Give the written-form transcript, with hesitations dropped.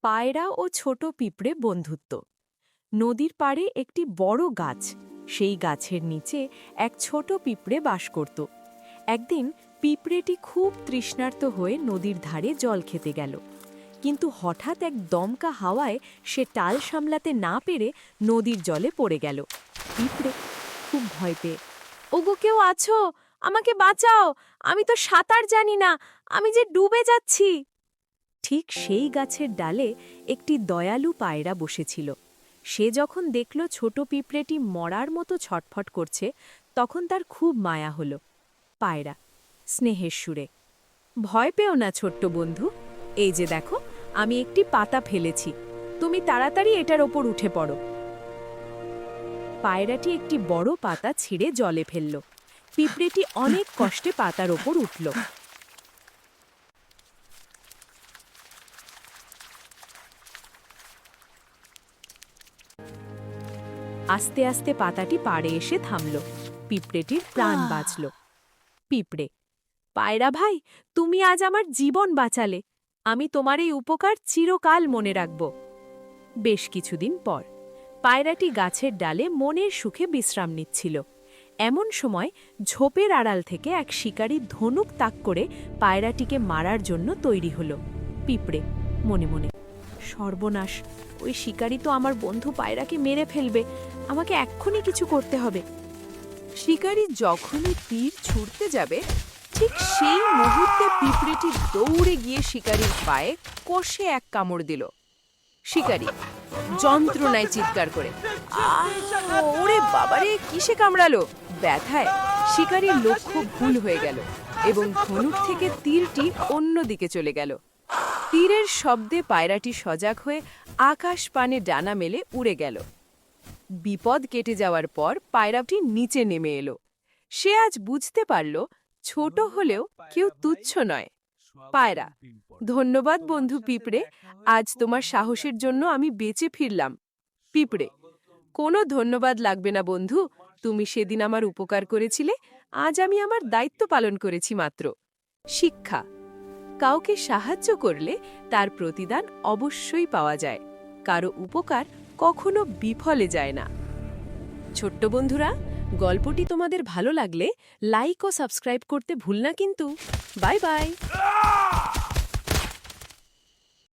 পায়রা ও ছোট পিঁপড়ে বন্ধুত্ব। নদীর পাড়ে একটি বড় গাছ, সেই গাছের নিচে এক ছোট পিঁপড়ে বাস করত। একদিন পিঁপড়েটি খুব তৃষ্ণার্ত হয়ে নদীর ধারে জল খেতে গেল, কিন্তু হঠাৎ এক দমকা হাওয়ায় সে টাল সামলাতে না পেরে নদীর জলে পড়ে গেল। পিঁপড়ে খুব ভয় পেয়ে, ওগো কেউ আছো, আমাকে বাঁচাও, আমি তো সাঁতার জানি না, আমি যে ডুবে যাচ্ছি। ঠিক সেই গাছের ডালে একটি দয়ালু পায়রা বসেছিল। সে যখন দেখল ছোট পিঁপড়েটি মরার মতো ছটফট করছে, তখন তার খুব মায়া হল। পায়রা স্নেহের সুরে, ভয় পেও না ছোট্ট বন্ধু, এই যে দেখো আমি একটি পাতা ফেলেছি, তুমি তাড়াতাড়ি এটার ওপর উঠে পড়ো। পায়রাটি একটি বড় পাতা ছিঁড়ে জলে ফেলল। পিঁপড়েটি অনেক কষ্টে পাতার ওপর উঠল। আস্তে আস্তে পাতাটি পাড়ে এসে থামল। পিঁপড়েটির প্রাণ বাঁচল। পিঁপড়ে, পায়রা ভাই, তুমি আজ আমার জীবন বাঁচালে, আমি তোমার এই উপকার চিরকাল মনে রাখব। বেশ কিছুদিন পর পায়রাটি গাছের ডালে মনের সুখে বিশ্রাম নিচ্ছিল। এমন সময় ঝোপের আড়াল থেকে এক শিকারী ধনুক তাক করে পায়রাটিকে মারার জন্য তৈরি হল। পিঁপড়ে মনে মনে, সর্বনাশ, ওই শিকারী তো আমার বন্ধু পায়রাকে মেরে ফেলবে, আমাকে এক্ষুনি কিছু করতে হবে। শিকারী যখনই তীর ছুঁড়তে যাবে, ঠিক সেই মুহূর্তে পিঁপড়েটি দৌড়ে গিয়ে শিকারীর পায়ে কষে এক কামড় দিল। শিকারী যন্ত্রণায় চিৎকার করে, ওরে বাবারে, কিসে কামড়ালো! ব্যথায় শিকারীর লক্ষ্য ভুল হয়ে গেল এবং ধনুক থেকে তীরটি অন্যদিকে চলে গেল। তীরের শব্দে পায়রাটি সজাগ হয়ে আকাশ পানে ডানা মেলে উড়ে গেল। বিপদ কেটে যাওয়ার পর পায়রাটি নিচে নেমে এলো। সে আজ বুঝতে পারল, ছোট হলেও কেউ তুচ্ছ নয়। পায়রা, ধন্যবাদ বন্ধু পিঁপড়ে, আজ তোমার সাহসের জন্য আমি বেঁচে ফিরলাম। পিঁপড়ে, কোনো ধন্যবাদ লাগবে না বন্ধু, তুমি সেদিন আমার উপকার করেছিলে, আজ আমি আমার দায়িত্ব পালন করেছি মাত্র। শিক্ষা: কাউকে সাহায্য করলে তার প্রতিদান অবশ্যই পাওয়া যায়, কারো উপকার কখনো বিফলে যায় না। ছোট্ট বন্ধুরা, গল্পটি তোমাদের ভালো লাগলে লাইক ও সাবস্ক্রাইব করতে ভুল না কিন্তু। Bye bye.